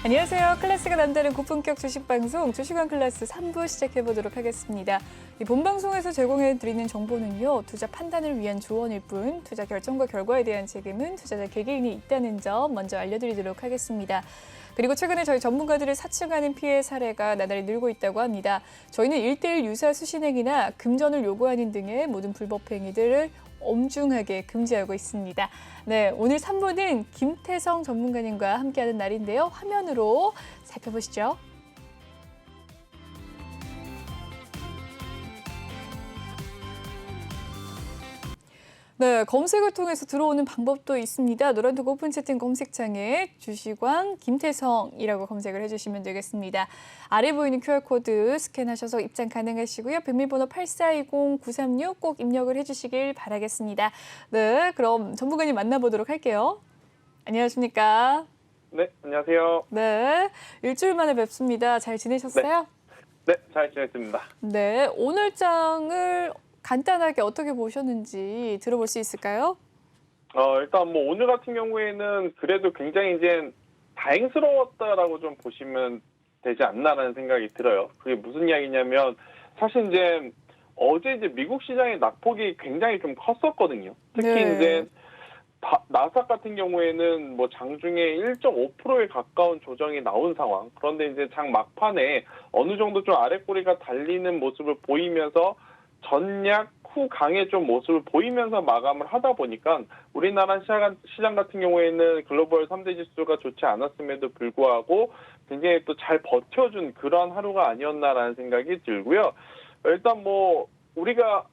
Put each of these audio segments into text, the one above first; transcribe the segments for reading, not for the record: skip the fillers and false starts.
안녕하세요. 클래스가 남다른 고품격 주식방송 주식왕 클래스 3부 시작해보도록 하겠습니다. 이 본방송에서 제공해드리는 정보는요. 투자 판단을 위한 조언일 뿐 투자 결정과 결과에 대한 책임은 투자자 개개인이 있다는 점 먼저 알려드리도록 하겠습니다. 그리고 최근에 저희 전문가들을 사칭하는 피해 사례가 나날이 늘고 있다고 합니다. 저희는 1:1 유사 수신행위나 금전을 요구하는 등의 모든 불법 행위들을 엄중하게 금지하고 있습니다. 네, 오늘 3부는 김태성 전문가님과 함께하는 날인데요. 화면으로 살펴보시죠. 네, 검색을 통해서 들어오는 방법도 있습니다. 노란톡 오픈 채팅 검색창에 주식왕 김태성이라고 검색을 해주시면 되겠습니다. 아래 보이는 QR코드 스캔하셔서 입장 가능하시고요. 비밀번호 8420-936 꼭 입력을 해주시길 바라겠습니다. 네, 그럼 전문가님 만나보도록 할게요. 안녕하십니까? 네, 안녕하세요. 네, 일주일 만에 뵙습니다. 잘 지내셨어요? 네, 잘 지냈습니다. 네, 오늘 장을 간단하게 어떻게 보셨는지 들어볼 수 있을까요? 일단 뭐 오늘 같은 경우에는 그래도 굉장히 이제 다행스러웠다라고 좀 보시면 되지 않나라는 생각이 들어요. 그게 무슨 이야기냐면 사실 이제 어제 이제 미국 시장의 낙폭이 굉장히 좀 컸었거든요. 특히 네. 이제 나스닥 같은 경우에는 뭐 장중에 1.5%에 가까운 조정이 나온 상황. 그런데 이제 장 막판에 어느 정도 좀 아랫꼬리가 달리는 모습을 보이면서 전략 후강의 좀 모습을 보이면서 마감을 하다 보니까 우리나라 시장 같은 경우에는 글로벌 3대 지수가 좋지 않았음에도 불구하고 굉장히 또 잘 버텨준 그런 하루가 아니었나라는 생각이 들고요. 일단 뭐 우리가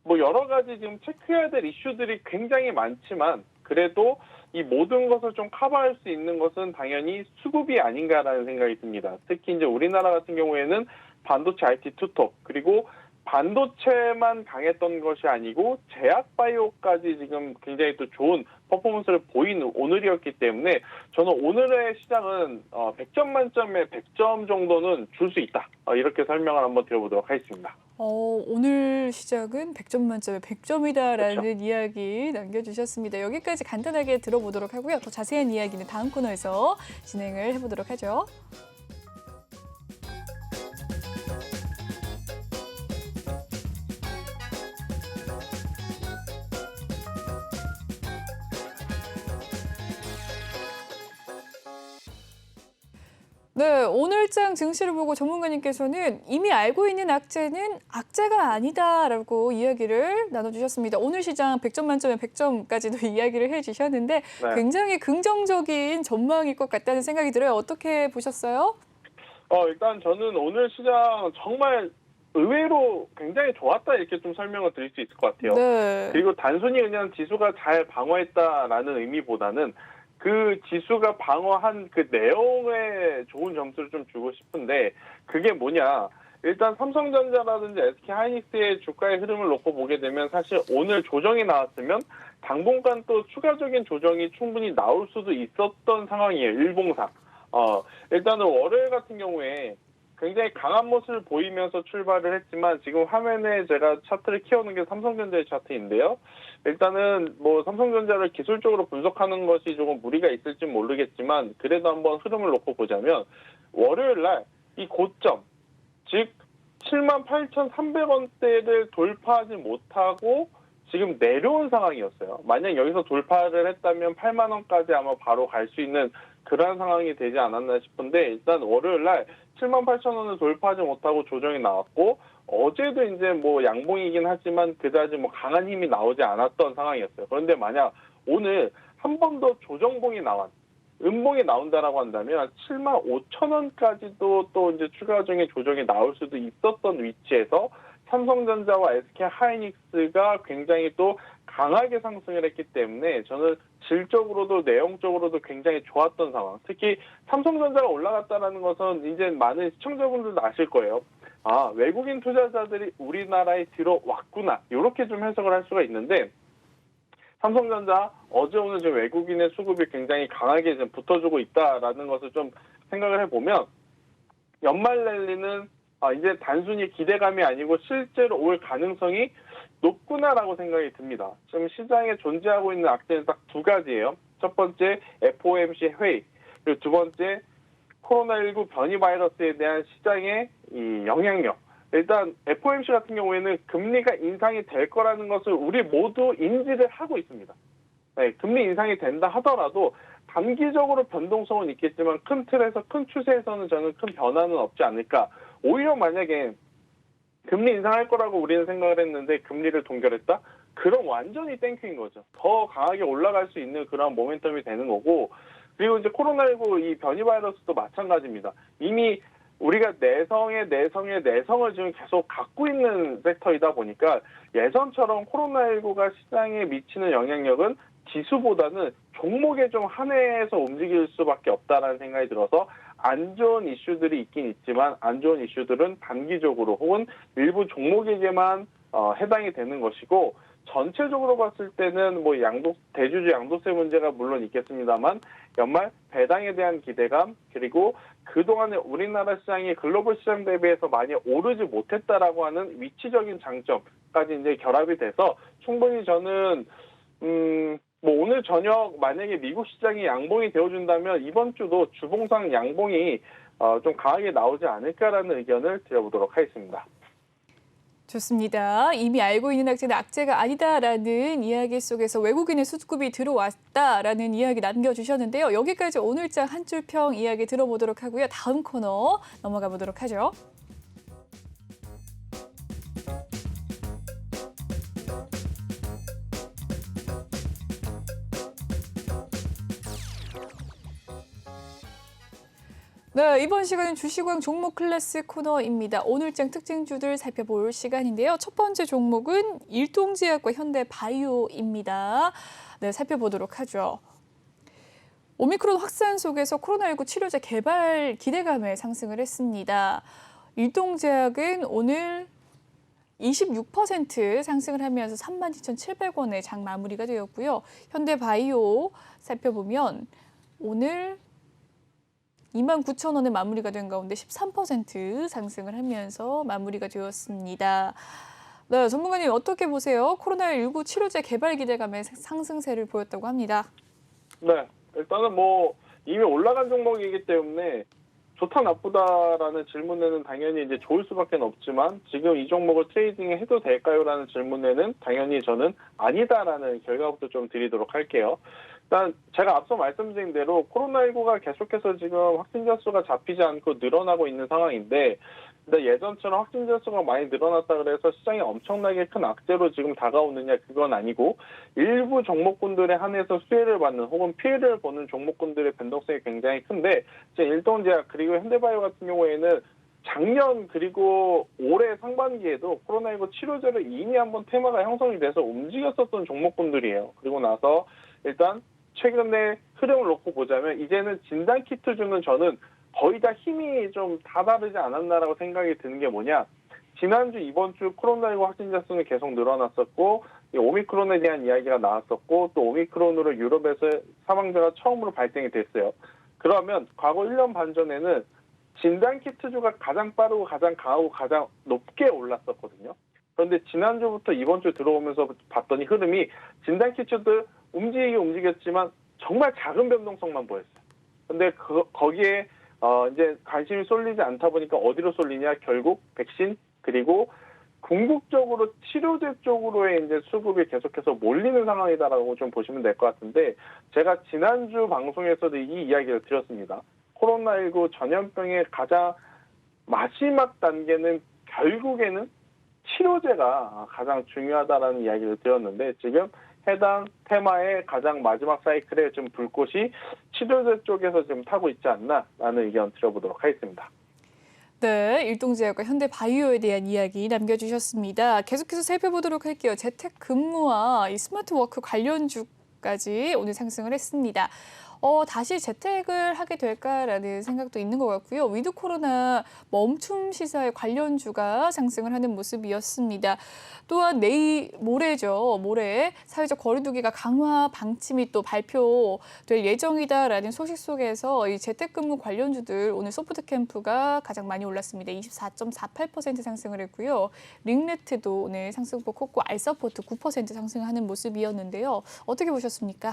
뭐 여러 가지 지금 체크해야 될 이슈들이 굉장히 많지만 그래도 이 모든 것을 좀 커버할 수 있는 것은 당연히 수급이 아닌가라는 생각이 듭니다. 특히 이제 우리나라 같은 경우에는 반도체 IT 투톱 그리고 반도체만 강했던 것이 아니고 제약바이오까지 지금 굉장히 또 좋은 퍼포먼스를 보이는 오늘이었기 때문에 저는 오늘의 시장은 100점 만점에 100점 정도는 줄 수 있다. 이렇게 설명을 한번 드려보도록 하겠습니다. 오늘 시작은 100점 만점에 100점이다라는 그렇죠. 이야기 남겨주셨습니다. 여기까지 간단하게 들어보도록 하고요. 더 자세한 이야기는 다음 코너에서 진행을 해보도록 하죠. 네, 오늘장 증시를 보고 전문가님께서는 이미 알고 있는 악재는 악재가 아니다라고 이야기를 나눠주셨습니다. 오늘 시장 100점 만점에 100점까지도 이야기를 해주셨는데 네. 굉장히 긍정적인 전망일 것 같다는 생각이 들어요. 어떻게 보셨어요? 일단 저는 오늘 시장 정말 의외로 굉장히 좋았다 이렇게 좀 설명을 드릴 수 있을 것 같아요. 네. 그리고 단순히 그냥 지수가 잘 방어했다라는 의미보다는 그 지수가 방어한 그 내용에 좋은 점수를 좀 주고 싶은데 그게 뭐냐. 일단 삼성전자라든지 SK하이닉스의 주가의 흐름을 놓고 보게 되면 사실 오늘 조정이 나왔으면 당분간 또 추가적인 조정이 충분히 나올 수도 있었던 상황이에요. 일봉상. 일단은 월요일 같은 경우에 굉장히 강한 모습을 보이면서 출발을 했지만 지금 화면에 제가 차트를 키워놓은 게 삼성전자의 차트인데요. 일단은 뭐 삼성전자를 기술적으로 분석하는 것이 조금 무리가 있을지 모르겠지만 그래도 한번 흐름을 놓고 보자면 월요일 날 이 고점, 즉 78,300원대를 돌파하지 못하고 지금 내려온 상황이었어요. 만약 여기서 돌파를 했다면 8만 원까지 아마 바로 갈 수 있는 그런 상황이 되지 않았나 싶은데 일단 월요일 날 78,000원을 돌파하지 못하고 조정이 나왔고 어제도 이제 뭐 양봉이긴 하지만 그다지 뭐 강한 힘이 나오지 않았던 상황이었어요. 그런데 만약 오늘 한 번 더 조정봉이 음봉이 나온다라고 한다면 75,000원까지도 또 이제 추가적인 조정이 나올 수도 있었던 위치에서 삼성전자와 SK하이닉스가 굉장히 또 강하게 상승을 했기 때문에 저는 질적으로도 내용적으로도 굉장히 좋았던 상황. 특히 삼성전자가 올라갔다는 것은 이제 많은 시청자분들도 아실 거예요. 외국인 투자자들이 우리나라에 들어왔구나. 이렇게 좀 해석을 할 수가 있는데 삼성전자 어제 오늘 지금 외국인의 수급이 굉장히 강하게 좀 붙어주고 있다라는 것을 좀 생각을 해보면 연말 랠리는 이제 단순히 기대감이 아니고 실제로 올 가능성이 높구나라고 생각이 듭니다. 지금 시장에 존재하고 있는 악재는 딱 두 가지예요. 첫 번째 FOMC 회의, 그리고 두 번째 코로나19 변이 바이러스에 대한 시장의 이 영향력. 일단 FOMC 같은 경우에는 금리가 인상이 될 거라는 것을 우리 모두 인지를 하고 있습니다. 네, 금리 인상이 된다 하더라도 단기적으로 변동성은 있겠지만 큰 틀에서 큰 추세에서는 저는 큰 변화는 없지 않을까. 오히려 만약에 금리 인상할 거라고 우리는 생각을 했는데 금리를 동결했다? 그럼 완전히 땡큐인 거죠. 더 강하게 올라갈 수 있는 그런 모멘텀이 되는 거고, 그리고 이제 코로나19 이 변이 바이러스도 마찬가지입니다. 이미 우리가 내성을 지금 계속 갖고 있는 섹터이다 보니까 예전처럼 코로나19가 시장에 미치는 영향력은 지수보다는 종목에 좀 한해해서 움직일 수밖에 없다라는 생각이 들어서 안 좋은 이슈들이 있긴 있지만 안 좋은 이슈들은 단기적으로 혹은 일부 종목에게만 해당이 되는 것이고, 전체적으로 봤을 때는 뭐 대주주 양도세 문제가 물론 있겠습니다만 연말 배당에 대한 기대감, 그리고 그동안에 우리나라 시장이 글로벌 시장 대비해서 많이 오르지 못했다라고 하는 위치적인 장점까지 이제 결합이 돼서 충분히 저는 뭐 오늘 저녁 만약에 미국 시장이 양봉이 되어준다면 이번 주도 주봉상 양봉이 좀 강하게 나오지 않을까라는 의견을 드려보도록 하겠습니다. 좋습니다. 이미 알고 있는 악재는 악재가 아니다라는 이야기 속에서 외국인의 수급이 들어왔다라는 이야기 남겨주셨는데요. 여기까지 오늘장 한 줄 평 이야기 들어보도록 하고요. 다음 코너 넘어가 보도록 하죠. 네, 이번 시간은 주시광 종목 클래스 코너입니다. 오늘장 특징주들 살펴볼 시간인데요. 첫 번째 종목은 일동제약과 현대바이오입니다. 네, 살펴보도록 하죠. 오미크론 확산 속에서 코로나19 치료제 개발 기대감에 상승을 했습니다. 일동제약은 오늘 26% 상승을 하면서 32,700원에 장 마무리가 되었고요. 현대바이오 살펴보면 오늘 29,000원에 마무리가 된 가운데 13% 상승을 하면서 마무리가 되었습니다. 네, 전문가님 어떻게 보세요? 코로나19 치료제 개발 기대감에 상승세를 보였다고 합니다. 네, 일단은 뭐 이미 올라간 종목이기 때문에 좋다 나쁘다라는 질문에는 당연히 이제 좋을 수밖에 없지만 지금 이 종목을 트레이딩 해도 될까요라는 질문에는 당연히 저는 아니다라는 결과부터 좀 드리도록 할게요. 일단 제가 앞서 말씀드린 대로 코로나19가 계속해서 지금 확진자 수가 잡히지 않고 늘어나고 있는 상황인데, 근데 예전처럼 확진자 수가 많이 늘어났다 그래서 시장이 엄청나게 큰 악재로 지금 다가오느냐, 그건 아니고 일부 종목군들에 한해서 수혜를 받는 혹은 피해를 보는 종목군들의 변동성이 굉장히 큰데, 이제 일동제약 그리고 현대바이오 같은 경우에는 작년 그리고 올해 상반기에도 코로나19 치료제를 이미 한번 테마가 형성이 돼서 움직였었던 종목군들이에요. 그리고 나서 일단 최근에 흐름을 놓고 보자면 이제는 진단키트주는 저는 거의 다 힘이 좀 다다르지 않았나라고 생각이 드는 게 뭐냐. 지난주, 이번 주 코로나19 확진자 수는 계속 늘어났었고, 오미크론에 대한 이야기가 나왔었고, 또 오미크론으로 유럽에서 사망자가 처음으로 발생이 됐어요. 그러면 과거 1년 반 전에는 진단키트주가 가장 빠르고 가장 강하고 가장 높게 올랐었거든요. 그런데 지난주부터 이번 주 들어오면서 봤더니 흐름이 진단키트도 움직였지만 정말 작은 변동성만 보였어요. 근데 거기에 이제 관심이 쏠리지 않다 보니까 어디로 쏠리냐? 결국 백신 그리고 궁극적으로 치료제 쪽으로의 이제 수급이 계속해서 몰리는 상황이다라고 좀 보시면 될 것 같은데, 제가 지난주 방송에서도 이 이야기를 드렸습니다. 코로나19 전염병의 가장 마지막 단계는 결국에는 치료제가 가장 중요하다라는 이야기를 드렸는데, 지금 해당 테마의 가장 마지막 사이클에 좀 불꽃이 치료제 쪽에서 지금 타고 있지 않나라는 의견 드려보도록 하겠습니다. 네, 일동제약과 현대바이오에 대한 이야기 남겨주셨습니다. 계속해서 살펴보도록 할게요. 재택근무와 이 스마트워크 관련주까지 오늘 상승을 했습니다. 다시 재택을 하게 될까라는 생각도 있는 것 같고요. 위드 코로나 멈춤 시사의 관련주가 상승을 하는 모습이었습니다. 또한 모레 사회적 거리두기가 강화 방침이 또 발표될 예정이다라는 소식 속에서 이 재택근무 관련주들 오늘 소프트캠프가 가장 많이 올랐습니다. 24.48% 상승을 했고요. 링네트도 오늘 상승폭 컸고 알서포트 9% 상승하는 모습이었는데요. 어떻게 보셨습니까?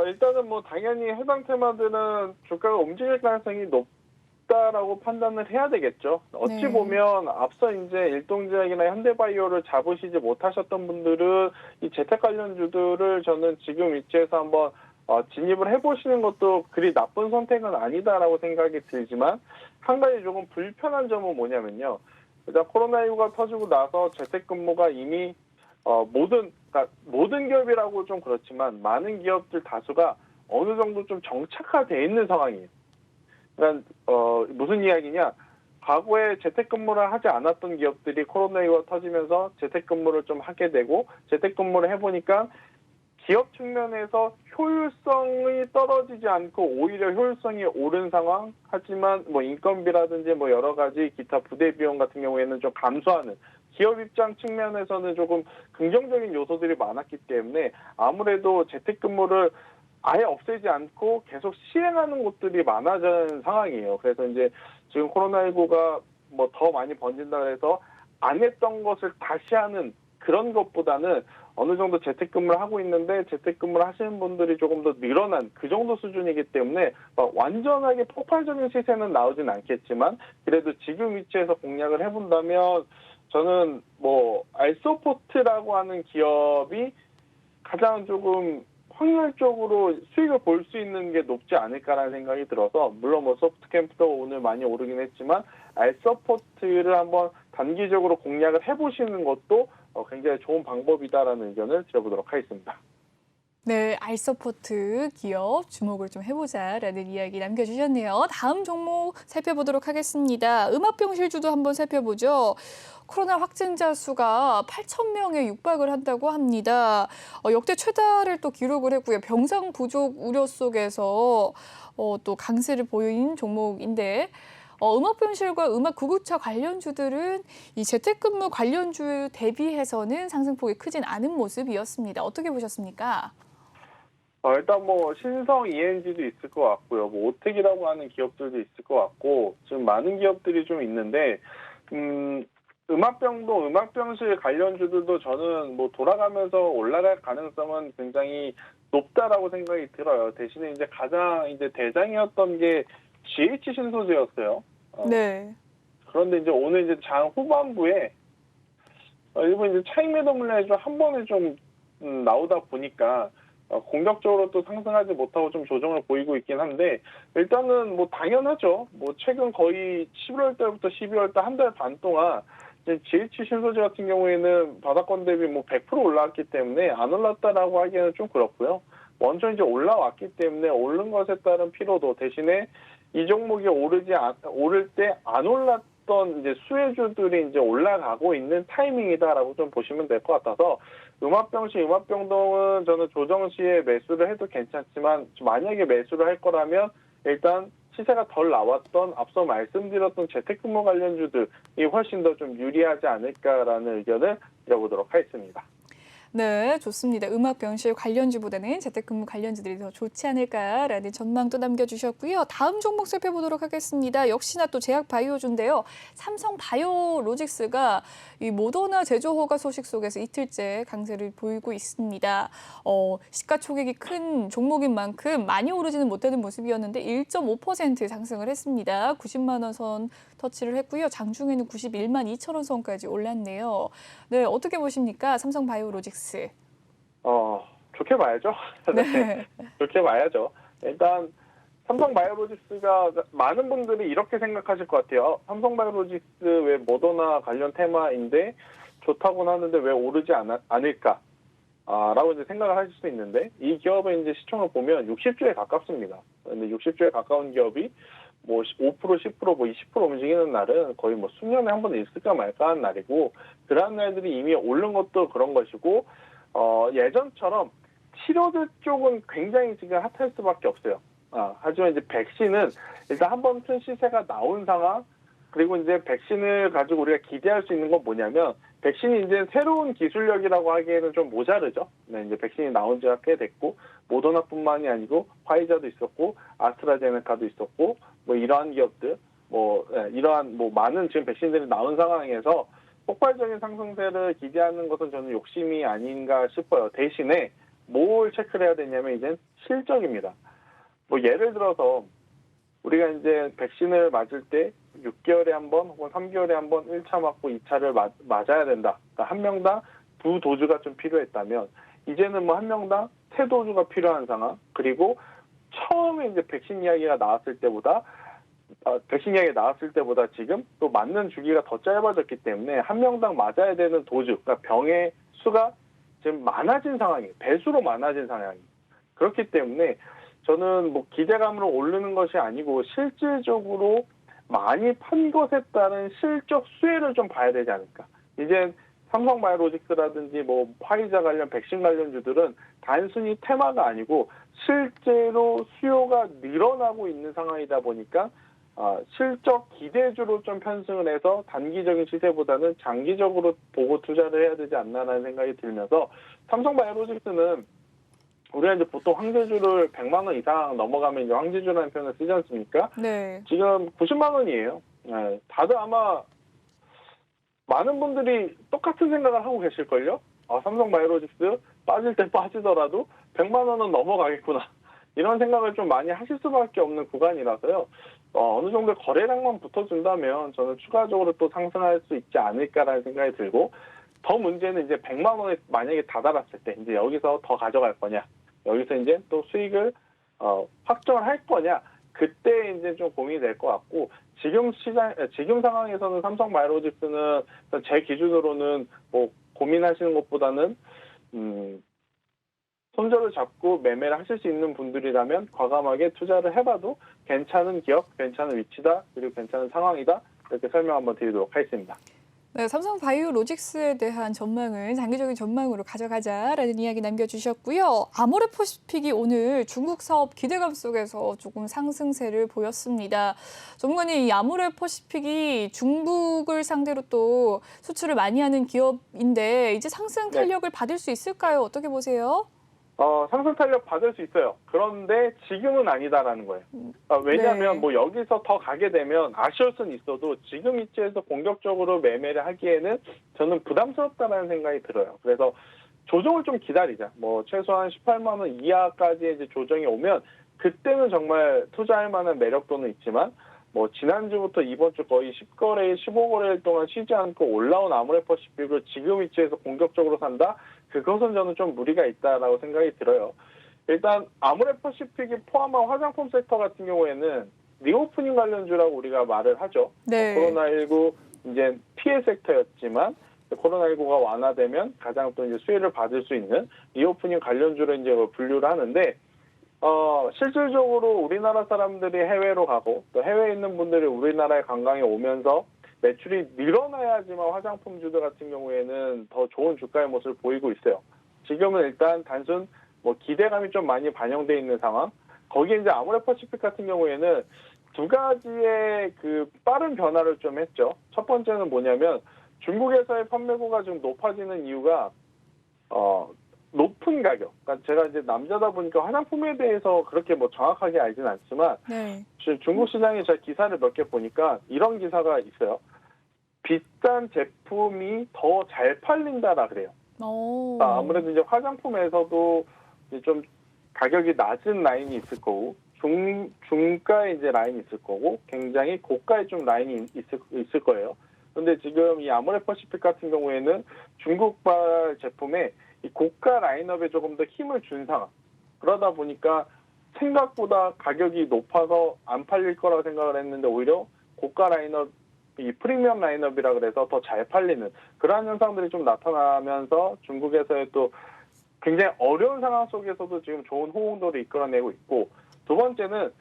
일단은 뭐 당연히 해당 테마들은 주가가 움직일 가능성이 높다라고 판단을 해야 되겠죠. 어찌 네. 보면 앞서 이제 일동제약이나 현대바이오를 잡으시지 못하셨던 분들은 이 재택 관련주들을 저는 지금 위치에서 한번 진입을 해보시는 것도 그리 나쁜 선택은 아니다라고 생각이 들지만 한 가지 조금 불편한 점은 뭐냐면요. 일단 코로나19가 터지고 나서 재택근무가 이미 그러니까 모든 기업이라고 좀 그렇지만 많은 기업들 다수가 어느 정도 좀 정착화돼 있는 상황이에요. 그러니까 무슨 이야기냐? 과거에 재택근무를 하지 않았던 기업들이 코로나19가 터지면서 재택근무를 좀 하게 되고 재택근무를 해보니까 기업 측면에서 효율성이 떨어지지 않고 오히려 효율성이 오른 상황. 하지만 뭐 인건비라든지 뭐 여러 가지 기타 부대 비용 같은 경우에는 좀 감소하는 기업 입장 측면에서는 조금 긍정적인 요소들이 많았기 때문에 아무래도 재택근무를 아예 없애지 않고 계속 시행하는 곳들이 많아지는 상황이에요. 그래서 이제 지금 코로나19가 뭐 더 많이 번진다 그래서 안 했던 것을 다시 하는 그런 것보다는 어느 정도 재택근무를 하고 있는데 재택근무를 하시는 분들이 조금 더 늘어난 그 정도 수준이기 때문에 완전하게 폭발적인 시세는 나오진 않겠지만 그래도 지금 위치에서 공략을 해본다면 저는 뭐 알소포트라고 하는 기업이 가장 조금 확률적으로 수익을 볼 수 있는 게 높지 않을까라는 생각이 들어서 물론 뭐 소프트캠프도 오늘 많이 오르긴 했지만 알서포트를 한번 단기적으로 공략을 해보시는 것도 굉장히 좋은 방법이다라는 의견을 드려보도록 하겠습니다. 네, 알서포트 기업 주목을 좀 해보자라는 이야기 남겨주셨네요. 다음 종목 살펴보도록 하겠습니다. 음압병실주도 한번 살펴보죠. 코로나 확진자 수가 8,000명에 육박을 한다고 합니다. 역대 최다를 또 기록을 했고요. 병상 부족 우려 속에서 또 강세를 보인 종목인데 음압병실과 음압구급차 관련주들은 이 재택근무 관련주 대비해서는 상승폭이 크진 않은 모습이었습니다. 어떻게 보셨습니까? 일단 뭐 신성 ENG도 있을 것 같고요. 뭐 오텍이라고 하는 기업들도 있을 것 같고 지금 많은 기업들이 좀 있는데 음압병실 관련주들도 저는 뭐 돌아가면서 올라갈 가능성은 굉장히 높다라고 생각이 들어요. 대신에 이제 가장 이제 대장이었던 게 GH 신소재였어요. 네. 그런데 이제 오늘 이제 장 후반부에 일본 이제 차익 매도 물량이 좀 한 번에 좀 나오다 보니까 공격적으로 또 상승하지 못하고 좀 조정을 보이고 있긴 한데 일단은 뭐 당연하죠. 뭐 최근 거의 11월 달부터 12월 달 한 달 반 동안 GH 신소재 같은 경우에는 바닥권 대비 뭐 100% 올라왔기 때문에 안 올랐다라고 하기에는 좀 그렇고요. 먼저 이제 올라왔기 때문에 오른 것에 따른 피로도 대신에 이 종목이 오를 때 안 올랐던 이제 수혜주들이 이제 올라가고 있는 타이밍이다라고 좀 보시면 될 것 같아서 음압병동은 저는 조정 시에 매수를 해도 괜찮지만 만약에 매수를 할 거라면 일단 시세가 덜 나왔던 앞서 말씀드렸던 재택근무 관련주들이 훨씬 더 좀 유리하지 않을까라는 의견을 드려보도록 하겠습니다. 네, 좋습니다. 음압병실 관련주보다는 재택근무 관련주들이 더 좋지 않을까라는 전망도 남겨주셨고요. 다음 종목 살펴보도록 하겠습니다. 역시나 또 제약바이오주인데요. 삼성바이오로직스가 이 모더나 제조 허가 소식 속에서 이틀째 강세를 보이고 있습니다. 시가총액이 큰 종목인 만큼 많이 오르지는 못하는 모습이었는데 1.5% 상승을 했습니다. 90만 원 선 터치를 했고요. 장중에는 91만 2천 원 선까지 올랐네요. 네, 어떻게 보십니까? 삼성바이오로직스. 좋게 봐야죠. 네, 좋게 봐야죠. 일단 삼성바이오로직스가 많은 분들이 이렇게 생각하실 것 같아요. 삼성바이오로직스 왜 모더나 관련 테마인데 좋다고는 하는데 왜 오르지 않을까? 라고 이제 생각을 하실 수 있는데 이 기업의 이제 시총을 보면 60조에 가깝습니다. 근데 60조에 가까운 기업이 뭐 5%, 10%, 뭐 20% 움직이는 날은 거의 뭐 수년에 한 번 있을까 말까 하는 날이고 그러한 날들이 이미 오른 것도 그런 것이고 예전처럼 치료제 쪽은 굉장히 지금 핫할 수밖에 없어요. 하지만 이제 백신은 일단 한 번 큰 시세가 나온 상황 그리고 이제 백신을 가지고 우리가 기대할 수 있는 건 뭐냐면 백신이 이제 새로운 기술력이라고 하기에는 좀 모자르죠. 네, 이제 백신이 나온 지가 꽤 됐고 모더나뿐만이 아니고 화이자도 있었고 아스트라제네카도 있었고 뭐 이러한 기업들 이러한 뭐 많은 지금 백신들이 나온 상황에서 폭발적인 상승세를 기대하는 것은 저는 욕심이 아닌가 싶어요. 대신에 뭘 체크를 해야 되냐면 이제 실적입니다. 뭐 예를 들어서 우리가 이제 백신을 맞을 때 6개월에 한 번 혹은 3개월에 한 번 1차 맞고 2차를 맞아야 된다. 그러니까 한 명당 두 도주가 좀 필요했다면 이제는 뭐 한 명당 세 도주가 필요한 상황. 그리고 처음에 이제 백신 이야기가 나왔을 때보다 지금 또 맞는 주기가 더 짧아졌기 때문에 한 명당 맞아야 되는 도주, 그러니까 병의 수가 지금 많아진 상황이에요. 배수로 많아진 상황이에요. 그렇기 때문에 저는 뭐 기대감으로 오르는 것이 아니고 실질적으로 많이 판 것에 따른 실적 수혜를 좀 봐야 되지 않을까. 이제 삼성바이오로직스라든지 뭐 화이자 관련 백신 관련주들은 단순히 테마가 아니고 실제로 수요가 늘어나고 있는 상황이다 보니까 실적 기대주로 좀 편승을 해서 단기적인 시세보다는 장기적으로 보고 투자를 해야 되지 않나라는 생각이 들면서 삼성바이오로직스는 우리가 이제 보통 황제주를 100만 원 이상 넘어가면 이제 황제주라는 표현을 쓰지 않습니까? 네. 지금 90만 원이에요. 네, 다들 아마 많은 분들이 똑같은 생각을 하고 계실걸요? 삼성바이오로직스 빠질 때 빠지더라도 100만 원은 넘어가겠구나. 이런 생각을 좀 많이 하실 수밖에 없는 구간이라서요. 어느 정도 거래량만 붙어준다면 저는 추가적으로 또 상승할 수 있지 않을까라는 생각이 들고 더 문제는 이제 100만 원에 만약에 다다랐을 때 이제 여기서 더 가져갈 거냐. 여기서 이제 또 수익을 확정을 할 거냐. 그때 이제 좀 고민이 될 것 같고 지금 상황에서는 삼성바이오로직스는 제 기준으로는 뭐 고민하시는 것보다는 손절을 잡고 매매를 하실 수 있는 분들이라면 과감하게 투자를 해봐도 괜찮은 기업, 괜찮은 위치다, 그리고 괜찮은 상황이다. 이렇게 설명 한번 드리도록 하겠습니다. 네, 삼성바이오로직스에 대한 전망은 장기적인 전망으로 가져가자라는 이야기 남겨주셨고요. 아모레퍼시픽이 오늘 중국 사업 기대감 속에서 조금 상승세를 보였습니다. 전문가님, 이 아모레퍼시픽이 중국을 상대로 또 수출을 많이 하는 기업인데 이제 상승 탄력을 받을 수 있을까요? 어떻게 보세요? 상승 탄력 받을 수 있어요. 그런데 지금은 아니다라는 거예요. 왜냐하면 네. 뭐 여기서 더 가게 되면 아쉬울 수는 있어도 지금 위치에서 공격적으로 매매를 하기에는 저는 부담스럽다는 생각이 들어요. 그래서 조정을 좀 기다리자. 뭐 최소한 18만 원 이하까지 이제 조정이 오면 그때는 정말 투자할 만한 매력도는 있지만 뭐 지난주부터 이번 주 거의 10거래일, 15거래일 동안 쉬지 않고 올라온 아모레퍼시픽을 지금 위치에서 공격적으로 산다? 그것은 저는 좀 무리가 있다라고 생각이 들어요. 일단 아모레퍼시픽이 포함한 화장품 섹터 같은 경우에는 리오프닝 관련주라고 우리가 말을 하죠. 네. 코로나19 이제 피해 섹터였지만 코로나19가 완화되면 가장 또 이제 수혜를 받을 수 있는 리오프닝 관련주로 이제 분류를 하는데 실질적으로 우리나라 사람들이 해외로 가고 또 해외에 있는 분들이 우리나라에 관광에 오면서 매출이 늘어나야지만 화장품주들 같은 경우에는 더 좋은 주가의 모습을 보이고 있어요. 지금은 일단 단순 뭐 기대감이 좀 많이 반영돼 있는 상황. 거기에 이제 아모레퍼시픽 같은 경우에는 두 가지의 그 빠른 변화를 좀 했죠. 첫 번째는 뭐냐면 중국에서의 판매고가 좀 높아지는 이유가 높은 가격. 그러니까 제가 이제 남자다 보니까 화장품에 대해서 그렇게 뭐 정확하게 알지는 않지만 네. 중국 시장에 제가 기사를 몇 개 보니까 이런 기사가 있어요. 비싼 제품이 더 잘 팔린다라 그래요. 아무래도 이제 화장품에서도 이제 좀 가격이 낮은 라인이 있을 거고 중가의 이제 라인이 있을 거고 굉장히 고가의 좀 라인이 있을 거예요. 그런데 지금 이 아모레퍼시픽 같은 경우에는 중국발 제품에 이 고가 라인업에 조금 더 힘을 준 상황. 그러다 보니까 생각보다 가격이 높아서 안 팔릴 거라고 생각을 했는데 오히려 고가 라인업, 이 프리미엄 라인업이라 그래서 더 잘 팔리는 그러한 현상들이 좀 나타나면서 중국에서의 또 굉장히 어려운 상황 속에서도 지금 좋은 호응도를 이끌어내고 있고 두 번째는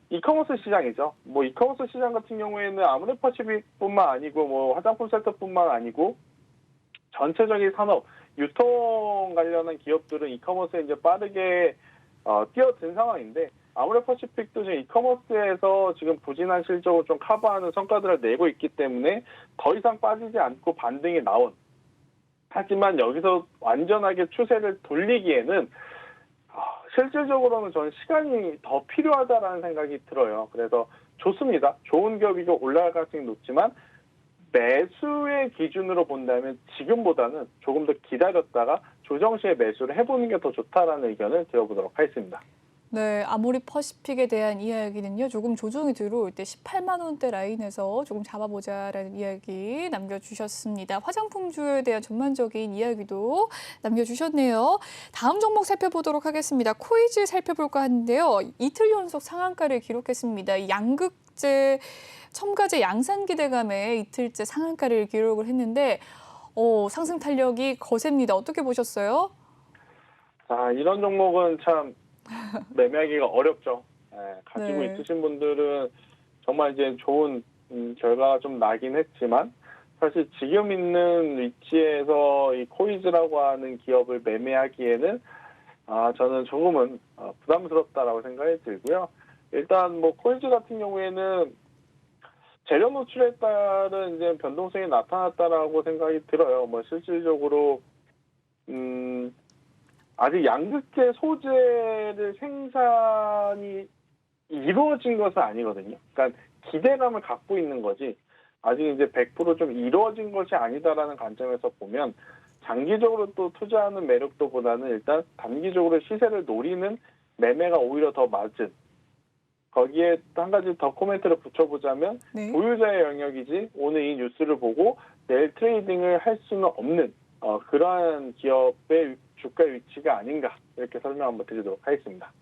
이커머스 시장이죠. 뭐 이커머스 시장 같은 경우에는 아모레퍼시픽뿐만 아니고 뭐 화장품 섹터뿐만 아니고 전체적인 산업 유통 관련한 기업들은 이커머스에 이제 빠르게 뛰어든 상황인데 아모레퍼시픽도 지금 이커머스에서 지금 부진한 실적을 좀 커버하는 성과들을 내고 있기 때문에 더 이상 빠지지 않고 반등이 나온. 하지만 여기서 완전하게 추세를 돌리기에는 실질적으로는 저는 시간이 더 필요하다라는 생각이 들어요. 그래서 좋습니다. 좋은 기업이고 올라갈 가능성이 높지만 매수의 기준으로 본다면 지금보다는 조금 더 기다렸다가 조정 시에 매수를 해보는 게 더 좋다라는 의견을 들어보도록 하겠습니다. 네, 아모리 퍼시픽에 대한 이야기는요. 조금 조정이 들어올 때 18만 원대 라인에서 조금 잡아보자라는 이야기 남겨주셨습니다. 화장품주에 대한 전반적인 이야기도 남겨주셨네요. 다음 종목 살펴보도록 하겠습니다. 코이즈 살펴볼까 하는데요. 이틀 연속 상한가를 기록했습니다. 이 양극재, 첨가제 양산 기대감에 이틀째 상한가를 기록을 했는데 상승 탄력이 거셉니다. 어떻게 보셨어요? 자, 이런 종목은 참 매매하기가 어렵죠. 예, 가지고 네. 있으신 분들은 정말 이제 좋은 결과가 좀 나긴 했지만 사실 지금 있는 위치에서 이 코이즈라고 하는 기업을 매매하기에는 저는 조금은 부담스럽다라고 생각이 들고요. 일단 뭐 코이즈 같은 경우에는 재료 노출에 따른 이제 변동성이 나타났다라고 생각이 들어요. 뭐 실질적으로 아직 양극재 소재를 생산이 이루어진 것은 아니거든요. 그러니까 기대감을 갖고 있는 거지 아직 이제 100%좀 이루어진 것이 아니다라는 관점에서 보면 장기적으로 또 투자하는 매력도보다는 일단 단기적으로 시세를 노리는 매매가 오히려 더 맞은, 거기에 한 가지 더 코멘트를 붙여보자면 네. 보유자의 영역이지 오늘 이 뉴스를 보고 내일 트레이딩을 할 수는 없는 그러한 기업의 주가 위치가 아닌가, 이렇게 설명 한번 드리도록 하겠습니다.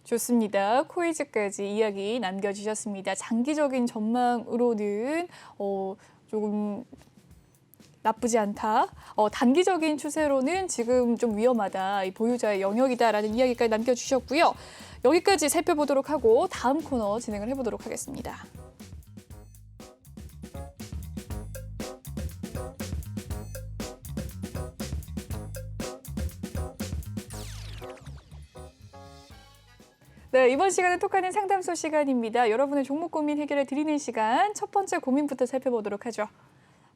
좋습니다. 코이즈까지 이야기 남겨주셨습니다. 장기적인 전망으로는 조금 나쁘지 않다. 단기적인 추세로는 지금 좀 위험하다. 이 보유자의 영역이다라는 이야기까지 남겨주셨고요. 여기까지 살펴보도록 하고 다음 코너 진행을 해보도록 하겠습니다. 네, 이번 시간은 톡하는 상담소 시간입니다. 여러분의 종목 고민 해결해 드리는 시간, 첫 번째 고민부터 살펴보도록 하죠.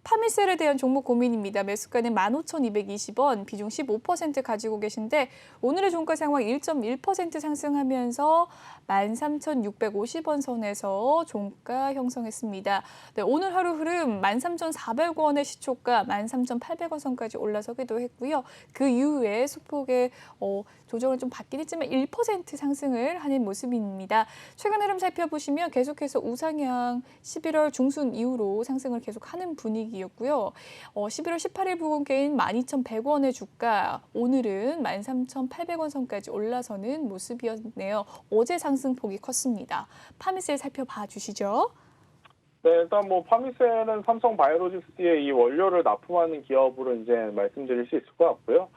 파미셀에 대한 종목 고민입니다. 매수가는 15,220원, 비중 15% 가지고 계신데 오늘의 종가 상황 1.1% 상승하면서 13,650원 선에서 종가 형성했습니다. 네, 오늘 하루 흐름 13,400원의 시초가 13,800원 선까지 올라서기도 했고요. 그 이후에 소폭의 조정을 좀 받긴 했지만 1% 상승을 하는 모습입니다. 최근 흐름 살펴보시면 계속해서 우상향 11월 중순 이후로 상승을 계속하는 분위기였고요. 11월 18일 부근께인 12,100원의 주가, 오늘은 13,800원 선까지 올라서는 모습이었네요. 어제 상승폭이 컸습니다. 파미셀 살펴봐 주시죠. 네, 일단 뭐 파미셀은 삼성 바이오로직스의 이 원료를 납품하는 기업으로 이제 말씀드릴 수 있을 것 같고요.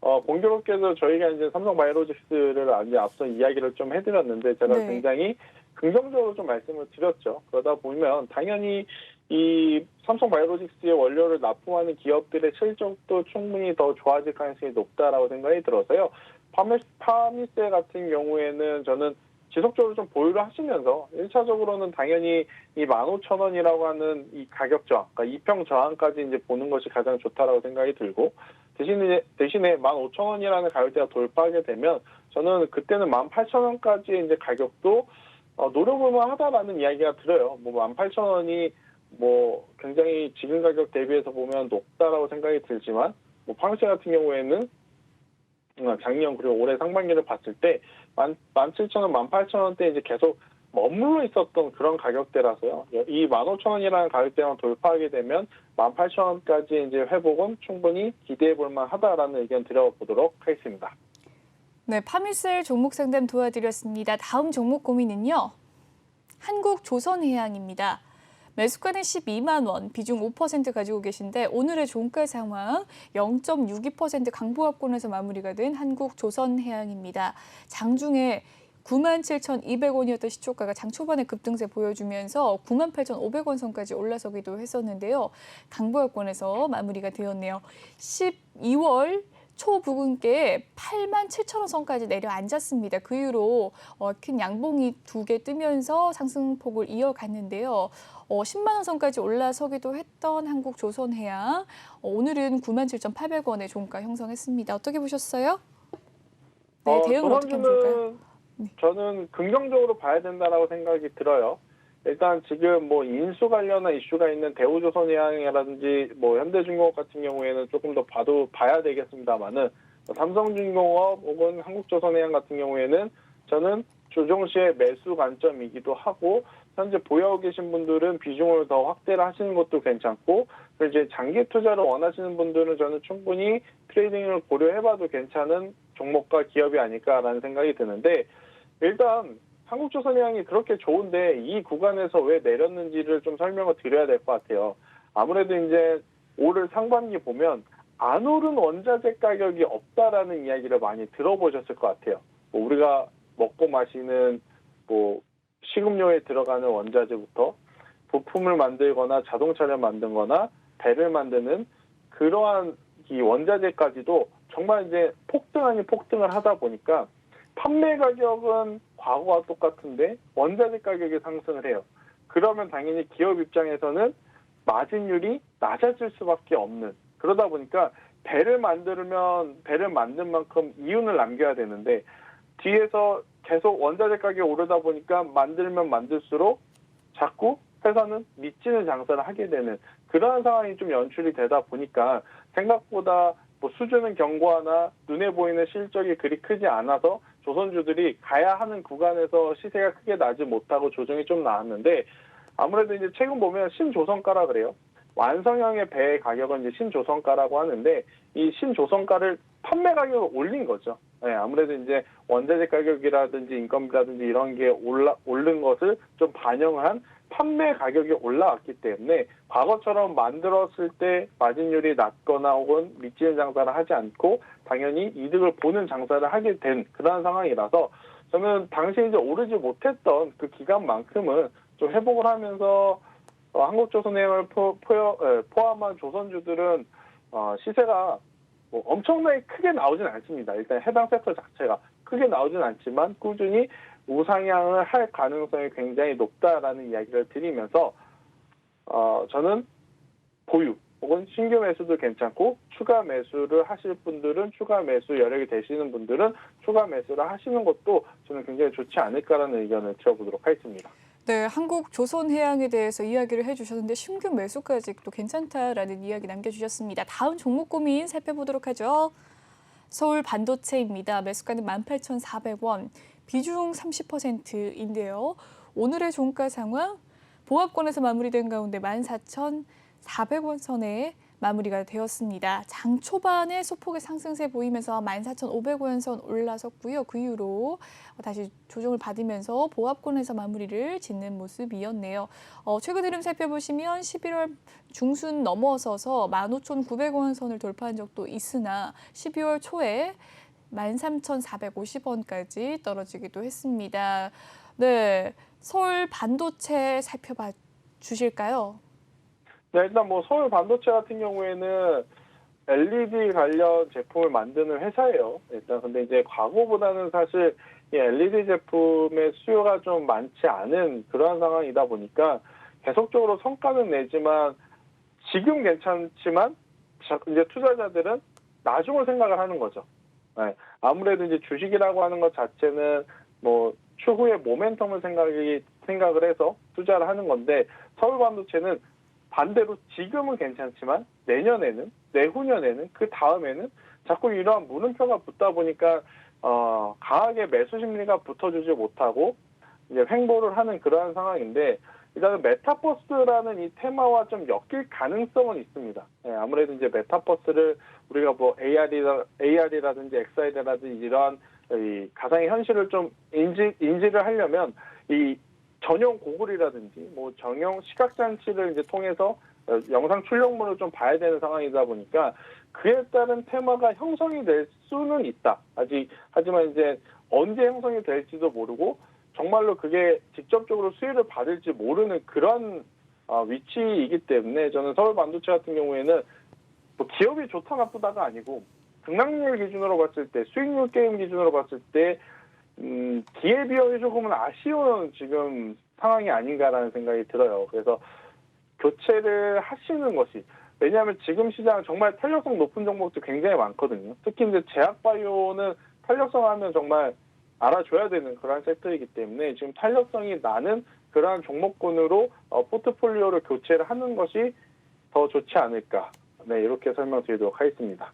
공교롭게도 저희가 이제 삼성 바이오로직스를 앞서 이야기를 좀 해드렸는데 제가 네. 굉장히 긍정적으로 좀 말씀을 드렸죠. 그러다 보면 당연히 이 삼성 바이오로직스의 원료를 납품하는 기업들의 실적도 충분히 더 좋아질 가능성이 높다라고 생각이 들어서요. 파미셀 같은 경우에는 저는 지속적으로 좀 보유를 하시면서 1차적으로는 당연히 이 15,000원이라고 하는 이 가격 저항, 그러니까 이평 저항까지 이제 보는 것이 가장 좋다라고 생각이 들고, 대신에 15,000원이라는 가격대가 돌파하게 되면 저는 그때는 18,000원까지의 이제 가격도 노려볼만 하다라는 이야기가 들어요. 뭐 18,000원이 뭐 굉장히 지금 가격 대비해서 보면 높다라고 생각이 들지만, 뭐 파미셀 같은 경우에는 작년 그리고 올해 상반기를 봤을 때 17,000원, 18,000원대 이제 계속 머물러 있었던 그런 가격대라서요. 이 15,000원이라는 가격대만 돌파하게 되면 18,000원까지 이제 회복은 충분히 기대해 볼 만하다라는 의견 드려보도록 하겠습니다. 네, 파미셀 종목 상담 도와드렸습니다. 다음 종목 고민은요. 한국조선해양입니다. 매수가는 12만 원, 비중 5% 가지고 계신데 오늘의 종가 상황 0.62% 강보합권에서 마무리가 된 한국조선해양입니다. 장중에 97,200원이었던 시초가가 장 초반에 급등세 보여주면서 98,500원 선까지 올라서기도 했었는데요. 강보합권에서 마무리가 되었네요. 12월 초 부근께 87,000원 선까지 내려앉았습니다. 그 이후로 큰 양봉이 2개 뜨면서 상승폭을 이어갔는데요. 10만 원 선까지 올라서기도 했던 한국조선해양, 오늘은 97,800원의 종가 형성했습니다. 어떻게 보셨어요? 네, 대응을 어떻게 하면 좋을까요? 저는 긍정적으로 봐야 된다라고 생각이 들어요. 일단 지금 뭐 인수 관련한 이슈가 있는 대우조선해양이라든지 뭐 현대중공업 같은 경우에는 조금 더 봐야 되겠습니다만은 삼성중공업 혹은 한국조선해양 같은 경우에는 저는 조정 시의 매수 관점이기도 하고 현재 보유하고 계신 분들은 비중을 더 확대를 하시는 것도 괜찮고 그리고 이제 장기 투자를 원하시는 분들은 저는 충분히 트레이딩을 고려해봐도 괜찮은 종목과 기업이 아닐까라는 생각이 드는데 일단 한국조선해양이 그렇게 좋은데 이 구간에서 왜 내렸는지를 좀 설명을 드려야 될 것 같아요. 아무래도 이제 올 상반기 보면 안 오른 원자재 가격이 없다라는 이야기를 많이 들어보셨을 것 같아요. 뭐 우리가 먹고 마시는 뭐 식음료에 들어가는 원자재부터 부품을 만들거나 자동차를 만들거나 배를 만드는 그러한 이 원자재까지도 정말 이제 폭등 아닌 폭등을 하다 보니까 판매 가격은 과거와 똑같은데 원자재 가격이 상승을 해요. 그러면 당연히 기업 입장에서는 마진율이 낮아질 수밖에 없는 그러다 보니까 배를 만든 만큼 이윤을 남겨야 되는데 뒤에서 계속 원자재 가격이 오르다 보니까 만들면 만들수록 자꾸 회사는 미치는 장사를 하게 되는 그러한 상황이 좀 연출이 되다 보니까 생각보다 뭐 수주는 견고하나 눈에 보이는 실적이 그리 크지 않아서 조선주들이 가야 하는 구간에서 시세가 크게 나지 못하고 조정이 좀 나왔는데 아무래도 이제 최근 보면 신조선가라 그래요. 완성형의 배의 가격은 이제 신조선가라고 하는데 이 신조선가를 판매 가격을 올린 거죠. 네, 아무래도 이제 원자재 가격이라든지 인건비라든지 이런 게 오른 것을 좀 반영한 판매 가격이 올라왔기 때문에 과거처럼 만들었을 때 마진율이 낮거나 혹은 미치는 장사를 하지 않고 당연히 이득을 보는 장사를 하게 된 그런 상황이라서 저는 당시에 이제 오르지 못했던 그 기간만큼은 좀 회복을 하면서 한국조선해양을 포함한 조선주들은 시세가 뭐 엄청나게 크게 나오진 않습니다. 일단 해당 섹터 자체가 크게 나오진 않지만 꾸준히 우상향을 할 가능성이 굉장히 높다라는 이야기를 드리면서 저는 보유 혹은 신규 매수도 괜찮고 추가 매수를 하실 분들은 추가 매수 여력이 되시는 분들은 추가 매수를 하시는 것도 저는 굉장히 좋지 않을까라는 의견을 드려보도록 하겠습니다. 네, 한국조선해양에 대해서 이야기를 해주셨는데 신규 매수까지 또 괜찮다라는 이야기 남겨주셨습니다. 다음 종목 고민 살펴보도록 하죠. 서울 반도체입니다. 매수가는 18,400원, 비중 30%인데요. 오늘의 종가 상황, 보합권에서 마무리된 가운데 14,400원 선에 마무리가 되었습니다. 장 초반에 소폭의 상승세 보이면서 14,500원 선 올라섰고요. 그 이후로 다시 조정을 받으면서 보합권에서 마무리를 짓는 모습이었네요. 최근 흐름 살펴보시면 11월 중순 넘어서서 15,900원 선을 돌파한 적도 있으나 12월 초에 13,450원까지 떨어지기도 했습니다. 네, 서울 반도체 살펴봐 주실까요? 네, 일단 뭐 서울 반도체 같은 경우에는 LED 관련 제품을 만드는 회사예요. 일단 근데 이제 과거보다는 사실 이 LED 제품의 수요가 좀 많지 않은 그러한 상황이다 보니까 계속적으로 성과는 내지만 지금 괜찮지만 이제 투자자들은 나중을 생각을 하는 거죠. 네, 아무래도 이제 주식이라고 하는 것 자체는 뭐 추후의 모멘텀을 생각을 해서 투자를 하는 건데 서울 반도체는 반대로 지금은 괜찮지만 내년에는 내후년에는 그 다음에는 자꾸 이러한 물음표가 붙다 보니까 강하게 매수 심리가 붙어주지 못하고 이제 횡보를 하는 그러한 상황인데 일단은 메타버스라는 이 테마와 좀 엮일 가능성은 있습니다. 네, 아무래도 이제 메타버스를 우리가 뭐 AR이라든지 XR이라든지 이러한 이 가상의 현실을 좀 인지를 하려면 이 전용 고글이라든지 뭐 전용 시각 장치를 이제 통해서 영상 출력물을 좀 봐야 되는 상황이다 보니까 그에 따른 테마가 형성이 될 수는 있다. 하지만 이제 언제 형성이 될지도 모르고 정말로 그게 직접적으로 수혜를 받을지 모르는 그런 위치이기 때문에 저는 서울 반도체 같은 경우에는 뭐 기업이 좋다 나쁘다가 아니고 등락률 기준으로 봤을 때 수익률 게임 기준으로 봤을 때 기회비용이 조금은 아쉬운 지금 상황이 아닌가라는 생각이 들어요. 그래서 교체를 하시는 것이 왜냐하면 지금 시장 정말 탄력성 높은 종목도 굉장히 많거든요. 특히 이제 제약바이오는 탄력성 하면 정말 알아줘야 되는 그러한 섹터이기 때문에 지금 탄력성이 나는 그러한 종목군으로 포트폴리오를 교체를 하는 것이 더 좋지 않을까. 네, 이렇게 설명드리도록 하겠습니다.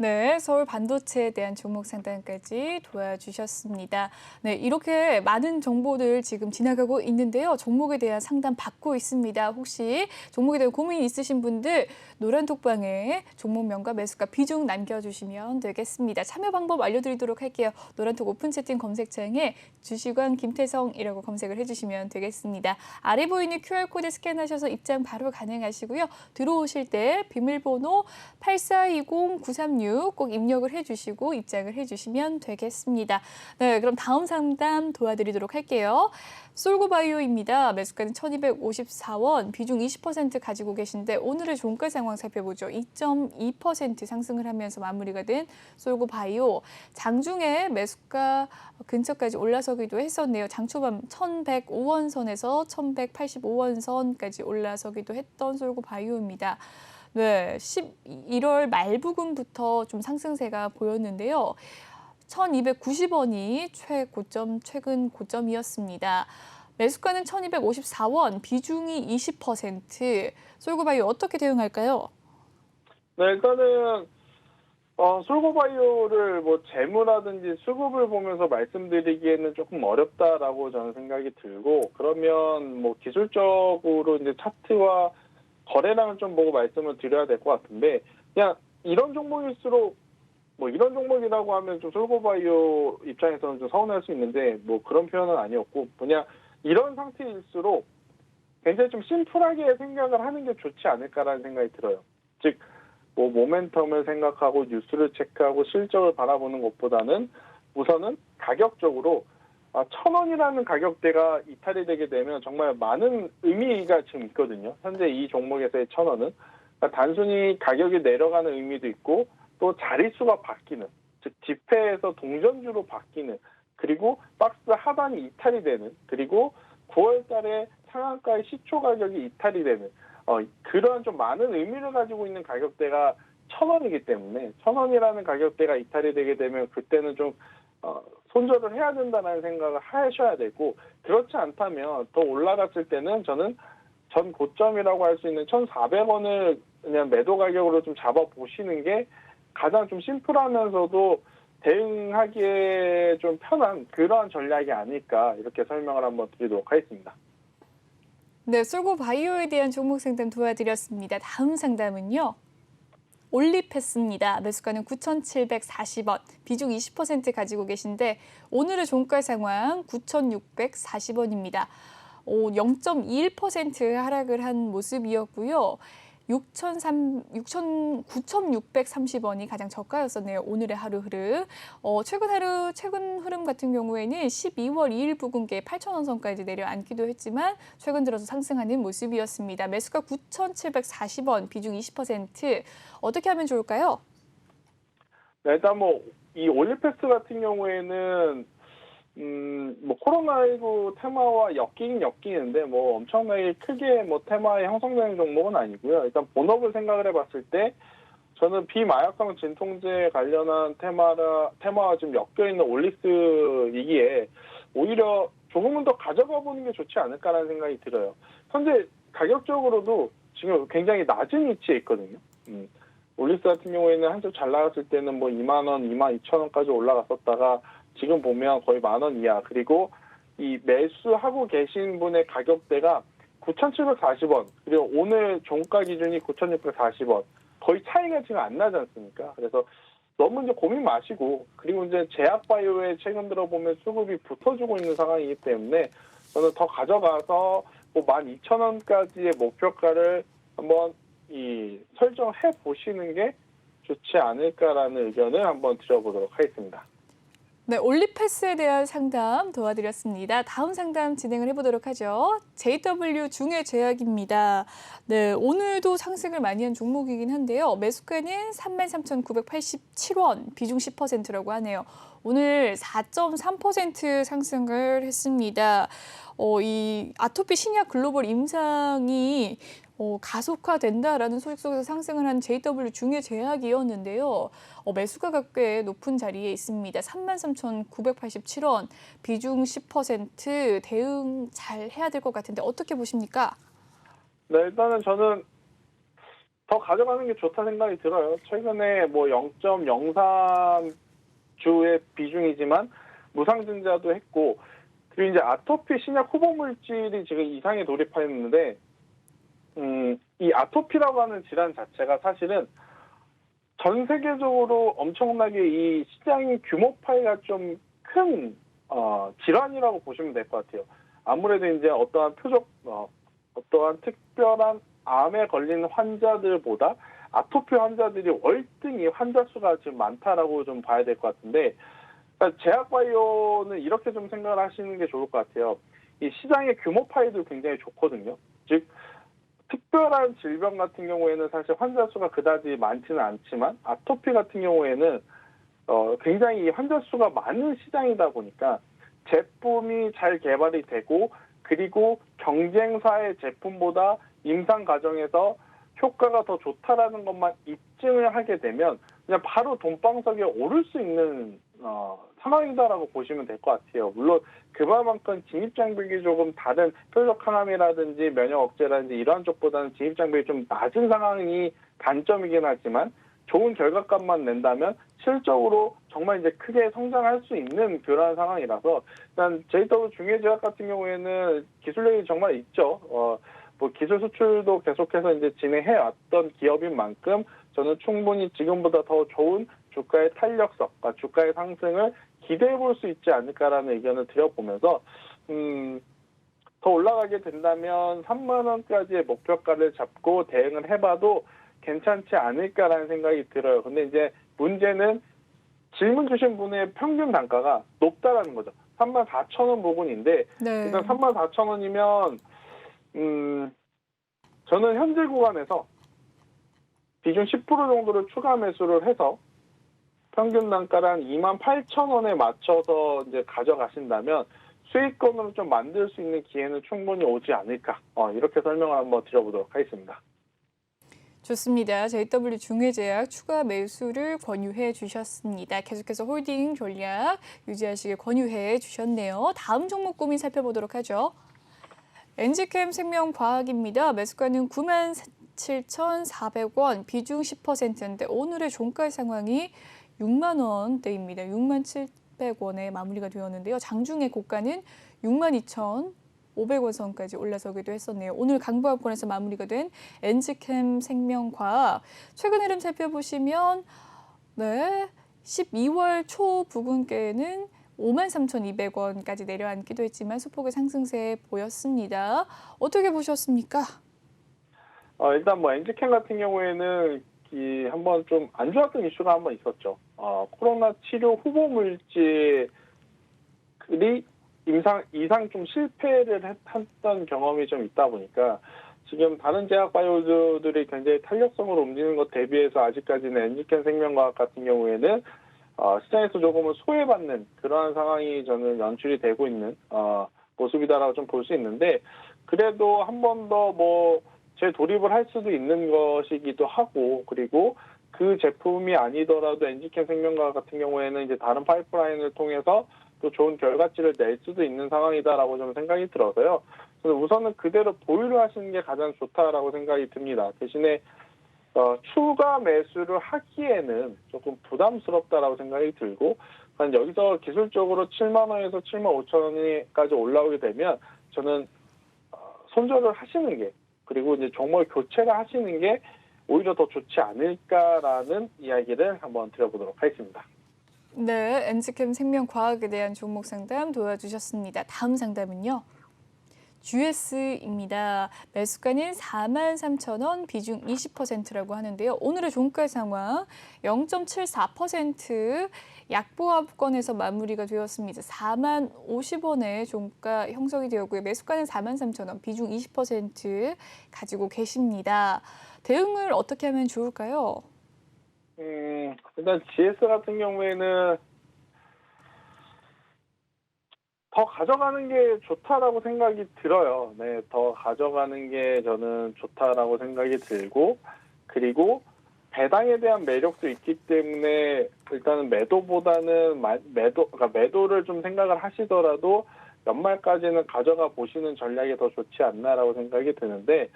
네, 서울 반도체에 대한 종목 상담까지 도와주셨습니다. 네, 이렇게 많은 정보들 지금 지나가고 있는데요. 종목에 대한 상담 받고 있습니다. 혹시 종목에 대한 고민 있으신 분들 노란톡방에 종목명과 매수가 비중 남겨주시면 되겠습니다. 참여 방법 알려드리도록 할게요. 노란톡 오픈 채팅 검색창에 주식왕 김태성이라고 검색을 해주시면 되겠습니다. 아래 보이는 QR코드 스캔하셔서 입장 바로 가능하시고요. 들어오실 때 비밀번호 8420-936 꼭 입력을 해주시고 입장을 해주시면 되겠습니다. 네, 그럼 다음 상담 도와드리도록 할게요. 솔고바이오입니다. 매수가는 1254원, 비중 20% 가지고 계신데 오늘의 종가 상황 살펴보죠. 2.2% 상승을 하면서 마무리가 된 솔고바이오. 장중에 매수가 근처까지 올라서기도 했었네요. 장초반 1105원 선에서 1185원 선까지 올라서기도 했던 솔고바이오입니다. 네, 11월 말 부근부터 좀 상승세가 보였는데요. 1290원이 최근 고점이었습니다. 매수가는 1254원, 비중이 20%. 솔고바이오 어떻게 대응할까요? 네, 일단은 솔고바이오를 뭐 재무라든지 수급을 보면서 말씀드리기에는 조금 어렵다라고 저는 생각이 들고, 그러면 뭐 기술적으로 이제 차트와 거래량을 좀 보고 말씀을 드려야 될 것 같은데, 그냥 이런 종목일수록 뭐 이런 종목이라고 하면 좀 솔고바이오 입장에서는 좀 서운할 수 있는데 뭐 그런 표현은 아니었고, 그냥 이런 상태일수록 굉장히 좀 심플하게 생각을 하는 게 좋지 않을까라는 생각이 들어요. 즉 뭐 모멘텀을 생각하고 뉴스를 체크하고 실적을 바라보는 것보다는 우선은 가격적으로 1,000원이라는 가격대가 이탈이 되게 되면 정말 많은 의미가 지금 있거든요. 현재 이 종목에서의 1,000원은 그러니까 단순히 가격이 내려가는 의미도 있고 또 자릿수가 바뀌는, 즉 지폐에서 동전주로 바뀌는, 그리고 박스 하단이 이탈이 되는, 그리고 9월 달에 상한가의 시초 가격이 이탈이 되는 그러한 좀 많은 의미를 가지고 있는 가격대가 1,000원이기 때문에 1,000원이라는 가격대가 이탈이 되게 되면 그때는 좀 손절을 해야 된다는 생각을 하셔야 되고, 그렇지 않다면 더 올라갔을 때는 저는 전 고점이라고 할 수 있는 1,400원을 그냥 매도 가격으로 좀 잡아보시는 게 가장 좀 심플하면서도 대응하기에 좀 편한 그러한 전략이 아닐까, 이렇게 설명을 한번 드리도록 하겠습니다. 네, 솔고바이오에 대한 종목 상담 도와드렸습니다. 다음 상담은요. 올리패스입니다. 매수가는 9,740원, 비중 20% 가지고 계신데 오늘의 종가 상황 9,640원입니다. 0.21% 하락을 한 모습이었고요. 9,630원이 가장 저가였었네요. 오늘의 하루 흐름. 최근 흐름 같은 경우에는 12월 2일 부근께 8,000원 선까지 내려앉기도 했지만 최근 들어서 상승하는 모습이었습니다. 매수가 9,740원, 비중 20%. 어떻게 하면 좋을까요? 네, 일단 뭐 이 올리패스 같은 경우에는 뭐 코로나19 테마와 엮이는데 뭐 엄청나게 크게 뭐 테마에 형성되는 종목은 아니고요. 일단 본업을 생각을 해봤을 때 저는 비마약성 진통제 관련한 테마와 좀 엮여있는 올리스이기에 오히려 조금은 더 가져가 보는 게 좋지 않을까라는 생각이 들어요. 현재 가격적으로도 지금 굉장히 낮은 위치에 있거든요. 올리스 같은 경우에는 한참 잘 나갔을 때는 뭐 2만 원, 22,000원까지 올라갔었다가 지금 보면 거의 10,000원 이하, 그리고 이 매수하고 계신 분의 가격대가 9,740원, 그리고 오늘 종가 기준이 9,640원, 거의 차이가 지금 안 나지 않습니까? 그래서 너무 이제 고민 마시고, 그리고 이제 제약바이오에 최근 들어 보면 수급이 붙어주고 있는 상황이기 때문에 저는 더 가져가서 뭐 12,000원까지의 목표가를 한번 설정해 보시는 게 좋지 않을까라는 의견을 한번 드려보도록 하겠습니다. 네, 올리패스에 대한 상담 도와드렸습니다. 다음 상담 진행을 해보도록 하죠. JW 중해제약입니다. 네, 오늘도 상승을 많이 한 종목이긴 한데요. 매수가는 33,987원, 비중 10%라고 하네요. 오늘 4.3% 상승을 했습니다. 이 아토피 신약 글로벌 임상이 가속화된다라는 소식 속에서 상승을 한 JW 중해제약이었는데요. 매수가가 꽤 높은 자리에 있습니다. 33,987원, 비중 10%, 대응 잘 해야 될 것 같은데 어떻게 보십니까? 네, 일단은 저는 더 가져가는 게 좋다 생각이 들어요. 최근에 뭐 0.03주의 비중이지만 무상증자도 했고, 그리고 이제 아토피 신약 후보 물질이 지금 이상에 돌입하였는데, 이 아토피라고 하는 질환 자체가 사실은 전 세계적으로 엄청나게 이 시장의 규모 파이가 좀 큰 질환이라고 보시면 될 것 같아요. 아무래도 이제 어떠한 특별한 암에 걸린 환자들보다 아토피 환자들이 월등히 환자 수가 지금 많다라고 좀 봐야 될 것 같은데, 그러니까 제약바이오는 이렇게 좀 생각을 하시는 게 좋을 것 같아요. 이 시장의 규모 파이도 굉장히 좋거든요. 즉 특별한 질병 같은 경우에는 사실 환자 수가 그다지 많지는 않지만, 아토피 같은 경우에는 굉장히 환자 수가 많은 시장이다 보니까 제품이 잘 개발이 되고, 그리고 경쟁사의 제품보다 임상 과정에서 효과가 더 좋다라는 것만 입증을 하게 되면 그냥 바로 돈방석에 오를 수 있는 상황이다라고 보시면 될 것 같아요. 물론 그만큼 진입장벽이 조금 다른 표적 항암이라든지 면역 억제라든지 이러한 쪽보다는 진입장벽이 좀 낮은 상황이 단점이긴 하지만, 좋은 결과값만 낸다면 실적으로 정말 이제 크게 성장할 수 있는 그러한 상황이라서, 일단 JW 중해제약 같은 경우에는 기술력이 정말 있죠. 뭐 기술 수출도 계속해서 이제 진행해 왔던 기업인 만큼 저는 충분히 지금보다 더 좋은 주가의 탄력성과 주가의 상승을 기대해 볼 수 있지 않을까라는 의견을 드려보면서, 더 올라가게 된다면 3만 원까지의 목표가를 잡고 대응을 해봐도 괜찮지 않을까라는 생각이 들어요. 근데 이제 문제는 질문 주신 분의 평균 단가가 높다라는 거죠. 34,000원 부분인데, 네. 일단 34,000원이면 저는 현재 구간에서 비중 10% 정도를 추가 매수를 해서 평균 단가를 한 28,000원에 맞춰서 이제 가져가신다면 수익권으로 좀 만들 수 있는 기회는 충분히 오지 않을까. 이렇게 설명을 한번 드려보도록 하겠습니다. 좋습니다. JW 중해제약 추가 매수를 권유해 주셨습니다. 계속해서 홀딩 전략 유지하시길 권유해 주셨네요. 다음 종목 고민 살펴보도록 하죠. 엔지캠 생명과학입니다. 매수가는 97,400원, 비중 10%인데 오늘의 종가 상황이 6만 원대입니다. 67,000원에 마무리가 되었는데요. 장중에 고가는 62,500원 선까지 올라서기도 했었네요. 오늘 강보합권에서 마무리가 된 엔지캠 생명과학. 최근 흐름 살펴보시면 12월 초 부근께는 53,200원까지 내려앉기도 했지만 소폭의 상승세 보였습니다. 어떻게 보셨습니까? 일단 뭐 엔지캠 같은 경우에는 한번 좀 안 좋았던 이슈가 한번 있었죠. 코로나 치료 후보 물질이 이상 좀 실패를 했던 경험이 좀 있다 보니까 지금 다른 제약 바이오들이 굉장히 탄력성으로 움직이는 것 대비해서 아직까지는 엔지캠 생명과학 같은 경우에는 시장에서 조금은 소외받는 그러한 상황이 저는 연출이 되고 있는 모습이다라고 좀 볼 수 있는데, 그래도 한 번 더 뭐 재도입을 할 수도 있는 것이기도 하고, 그리고 그 제품이 아니더라도 엔지캠 생명과학 같은 경우에는 이제 다른 파이프라인을 통해서 또 좋은 결과치를 낼 수도 있는 상황이다라고 좀 생각이 들어서요. 그래서 우선은 그대로 보유를 하시는 게 가장 좋다라고 생각이 듭니다. 대신에 추가 매수를 하기에는 조금 부담스럽다라고 생각이 들고, 여기서 기술적으로 7만 원에서 7만 5천 원까지 올라오게 되면 저는 손절을 하시는 게, 그리고 이제 종목을 교체를 하시는 게 오히려 더 좋지 않을까라는 이야기를 한번 드려보도록 하겠습니다. 네, 엔지캠 생명과학에 대한 종목 상담 도와주셨습니다. 다음 상담은요. GS입니다. 매수가는 43,000원, 비중 20%라고 하는데요. 오늘의 종가 상황 0.74% 약보합권에서 마무리가 되었습니다. 4만 50원의 종가 형성이 되었고요. 매수가는 43,000원, 비중 20% 가지고 계십니다. 대응을 어떻게 하면 좋을까요? 일단 GS 같은 경우에는 더 가져가는 게 좋다라고 생각이 들어요. 네, 더 가져가는 게 저는 좋다라고 생각이 들고, 그리고 배당에 대한 매력도 있기 때문에 일단은 매도보다는 그러니까 매도를 좀 생각을 하시더라도 연말까지는 가져가 보시는 전략이 더 좋지 않나라고 생각이 드는데,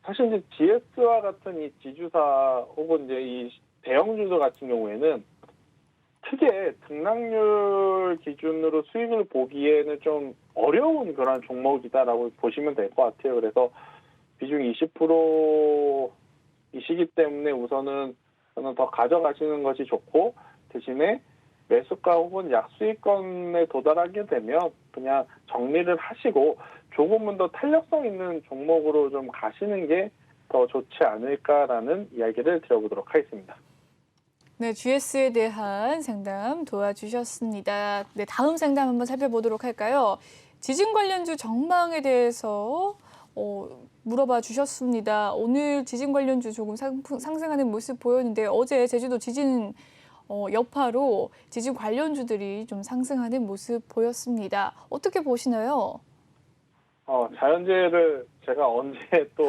사실 이제 GS와 같은 이 지주사 혹은 이제 이 대형주들 같은 경우에는 크게 등락률 기준으로 수익을 보기에는 좀 어려운 그런 종목이다라고 보시면 될 것 같아요. 그래서 비중 20%이시기 때문에 우선은 저는 더 가져가시는 것이 좋고, 대신에 매수가 혹은 약수익권에 도달하게 되면 그냥 정리를 하시고 조금은 더 탄력성 있는 종목으로 좀 가시는 게 더 좋지 않을까라는 이야기를 드려보도록 하겠습니다. 네, GS에 대한 상담 도와주셨습니다. 네, 다음 상담 한번 살펴보도록 할까요? 지진 관련주 전망에 대해서 물어봐 주셨습니다. 오늘 지진 관련주 조금 상승하는 모습 보였는데 어제 제주도 지진 여파로 지진 관련주들이 좀 상승하는 모습 보였습니다. 어떻게 보시나요? 자연재해를 제가 언제 또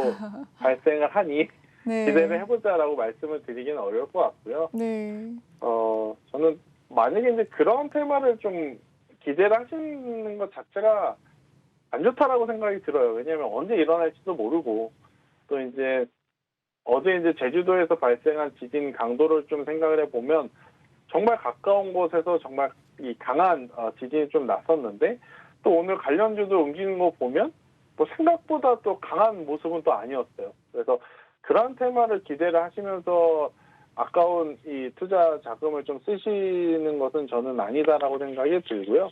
발생을 하니 네. 기대를 해보자라고 말씀을 드리기는 어려울 것 같고요. 네. 저는 만약에 이제 그런 테마를 좀 기대를 하시는 것 자체가 안 좋다라고 생각이 들어요. 왜냐하면 언제 일어날지도 모르고, 또 이제 어제 이제 제주도에서 발생한 지진 강도를 좀 생각을 해보면 정말 가까운 곳에서 정말 이 강한 지진이 좀 났었는데, 또 오늘 관련주도 움직이는 거 보면 뭐 생각보다 또 강한 모습은 또 아니었어요. 그래서 그런 테마를 기대를 하시면서 아까운 이 투자 자금을 좀 쓰시는 것은 저는 아니다라고 생각이 들고요.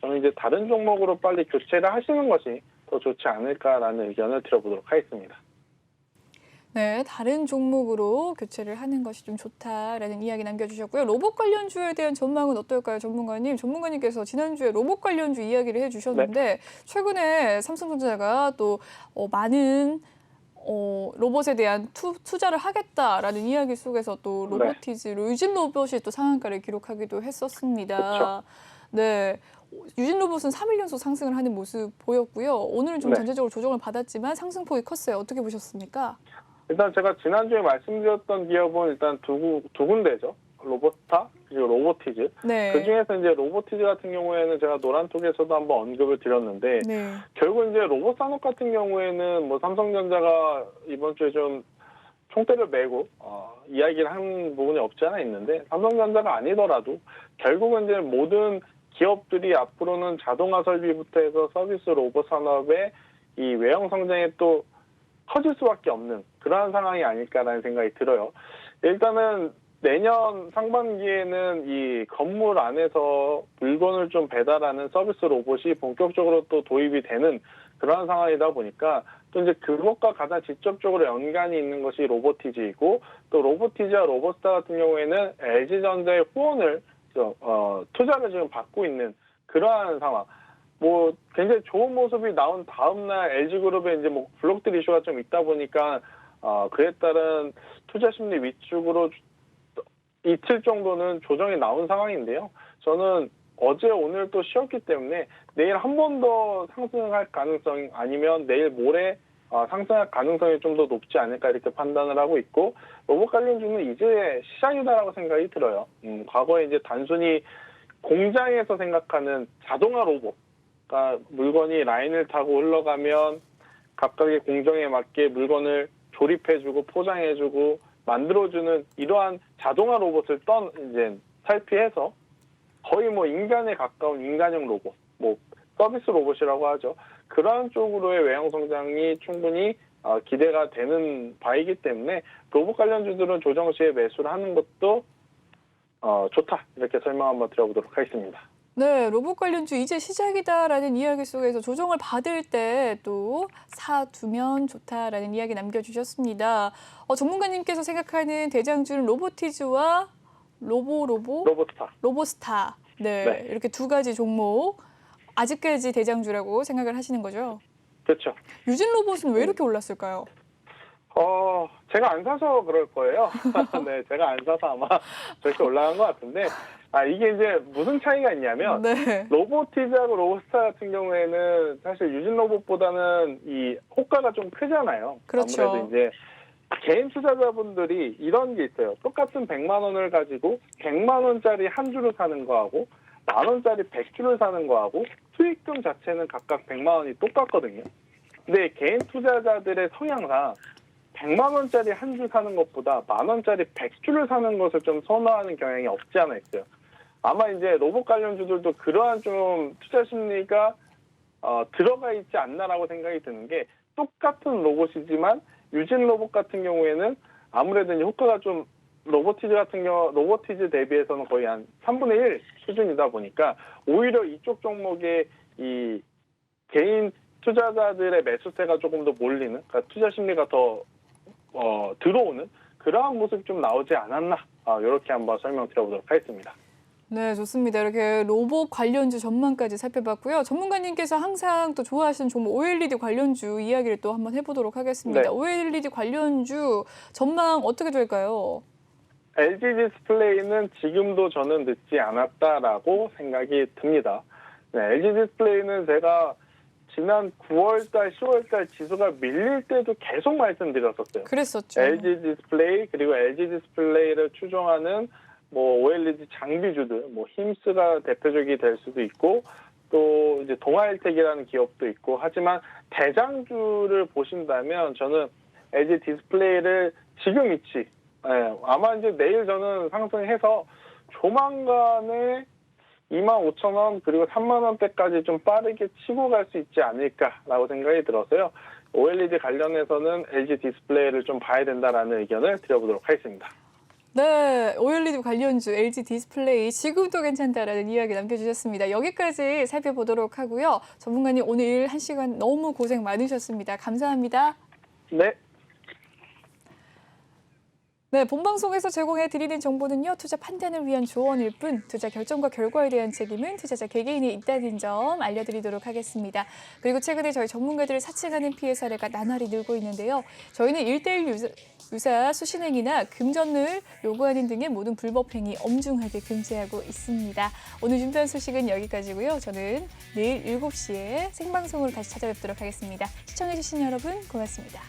저는 이제 다른 종목으로 빨리 교체를 하시는 것이 더 좋지 않을까라는 의견을 드려보도록 하겠습니다. 네, 다른 종목으로 교체를 하는 것이 좀 좋다라는 이야기 남겨주셨고요. 로봇 관련주에 대한 전망은 어떨까요, 전문가님? 전문가님께서 지난주에 로봇 관련주 이야기를 해주셨는데 최근에 삼성전자가 또 많은 로봇에 대한 투자를 하겠다라는 이야기 속에서 또 로보티즈로 유진 로봇이 또 상한가를 기록하기도 했었습니다. 그렇죠. 네. 유진 로봇은 3일 연속 상승을 하는 모습 보였고요. 오늘은 좀 전체적으로 조정을 받았지만 상승폭이 컸어요. 어떻게 보셨습니까? 일단 제가 지난주에 말씀드렸던 기업은 일단 두 군데죠. 로보스타 그리고 로보티즈. 네. 그중에서 이제 로보티즈 같은 경우에는 제가 노란톡에서도 한번 언급을 드렸는데 네. 결국 이제 로봇 산업 같은 경우에는 뭐 삼성전자가 이번 주에 좀 총대를 메고 이야기를 한 부분이 없지 않아 있는데, 삼성전자가 아니더라도 결국은 이제 모든 기업들이 앞으로는 자동화 설비부터 해서 서비스 로봇 산업의 이 외형 성장에 또 커질 수밖에 없는 그러한 상황이 아닐까라는 생각이 들어요. 일단은 내년 상반기에는 이 건물 안에서 물건을 좀 배달하는 서비스 로봇이 본격적으로 또 도입이 되는 그러한 상황이다 보니까 또 이제 그것과 가장 직접적으로 연관이 있는 것이 로보티즈이고, 또 로보티즈와 로보스타 같은 경우에는 LG전자의 후원을 투자를 지금 받고 있는 그러한 상황. 뭐 굉장히 좋은 모습이 나온 다음 날 LG그룹에 이제 뭐 블록들 이슈가 좀 있다 보니까 그에 따른 투자 심리 위축으로 이틀 정도는 조정이 나온 상황인데요. 저는 어제 오늘 또 쉬었기 때문에 내일 한 번 더 상승할 가능성, 아니면 내일 모레 상승할 가능성이 좀 더 높지 않을까 이렇게 판단을 하고 있고, 로봇 관련주는 이제 시작이다라고 생각이 들어요. 과거에 이제 단순히 공장에서 생각하는 자동화 로봇, 그러니까 물건이 라인을 타고 흘러가면 각각의 공정에 맞게 물건을 조립해주고 포장해주고 만들어주는 이러한 자동화 로봇을 이제 탈피해서 거의 뭐 인간에 가까운 인간형 로봇, 뭐 서비스 로봇이라고 하죠. 그러한 쪽으로의 외형 성장이 충분히 기대가 되는 바이기 때문에 로봇 관련주들은 조정 시에 매수를 하는 것도 좋다, 이렇게 설명 한번 드려보도록 하겠습니다. 네, 로봇 관련주 이제 시작이다라는 이야기 속에서 조정을 받을 때 또 사두면 좋다라는 이야기 남겨주셨습니다. 전문가님께서 생각하는 대장주는 로보티즈와 로보스타. 네, 이렇게 두 가지 종목. 아직까지 대장주라고 생각을 하시는 거죠? 그렇죠. 유진 로봇은 왜 이렇게 올랐을까요? 제가 안 사서 그럴 거예요. 네, 제가 안 사서 아마 저렇게 올라간 것 같은데, 이게 이제 무슨 차이가 있냐면, 네. 로보티즈하고 로보스타 같은 경우에는 사실 유진 로봇보다는 이 호가가 좀 크잖아요. 그렇죠. 아무래도 이제 개인 투자자분들이 이런 게 있어요. 똑같은 100만 원을 가지고 100만 원짜리 한 주를 사는 거하고 10,000원짜리 100주를 사는 거하고 수익금 자체는 각각 100만 원이 똑같거든요. 근데 개인 투자자들의 성향상 100만 원짜리 한 주 사는 것보다 10,000원짜리 100주를 사는 것을 좀 선호하는 경향이 없지 않아 있어요. 아마 이제 로봇 관련주들도 그러한 좀 투자 심리가 들어가 있지 않나라고 생각이 드는 게, 똑같은 로봇이지만 유진 로봇 같은 경우에는 아무래도 이제 효과가 좀 로보티즈 대비해서는 거의 한 3분의 1 수준이다 보니까 오히려 이쪽 종목에 이 개인 투자자들의 매수세가 조금 더 몰리는, 그러니까 투자 심리가 더 들어오는 그러한 모습이 좀 나오지 않았나, 이렇게 한번 설명드려보도록 하겠습니다. 네, 좋습니다. 이렇게 로봇 관련주 전망까지 살펴봤고요. 전문가님께서 항상 또 좋아하시는 종목 OLED 관련주 이야기를 또 한번 해보도록 하겠습니다. 네. OLED 관련주 전망 어떻게 될까요? LG 디스플레이는 지금도 저는 늦지 않았다라고 생각이 듭니다. 네, LG 디스플레이는 제가 지난 9월달, 10월달 지수가 밀릴 때도 계속 말씀드렸었어요. 그랬었죠. LG 디스플레이, 그리고 LG 디스플레이를 추종하는 뭐 OLED 장비주들, 뭐 힘스가 대표적이 될 수도 있고, 또 이제 동아일텍이라는 기업도 있고, 하지만 대장주를 보신다면 저는 LG 디스플레이를 지금 위치, 아마 이제 내일 저는 상승해서 조만간에 25,000원 그리고 3만 원대까지 좀 빠르게 치고 갈 수 있지 않을까라고 생각이 들어서요. OLED 관련해서는 LG 디스플레이를 좀 봐야 된다라는 의견을 드려보도록 하겠습니다. 네, OLED 관련주 LG 디스플레이 지금도 괜찮다라는 이야기 남겨주셨습니다. 여기까지 살펴보도록 하고요. 전문가님 오늘 1시간 너무 고생 많으셨습니다. 감사합니다. 네. 네, 본방송에서 제공해드리는 정보는요, 투자 판단을 위한 조언일 뿐, 투자 결정과 결과에 대한 책임은 투자자 개개인이 있다는 점 알려드리도록 하겠습니다. 그리고 최근에 저희 전문가들을 사칭하는 피해 사례가 나날이 늘고 있는데요. 저희는 1:1 유사 수신행위나 금전을 요구하는 등의 모든 불법 행위 엄중하게 금지하고 있습니다. 오늘 준비한 소식은 여기까지고요. 저는 내일 7시에 생방송으로 다시 찾아뵙도록 하겠습니다. 시청해주신 여러분 고맙습니다.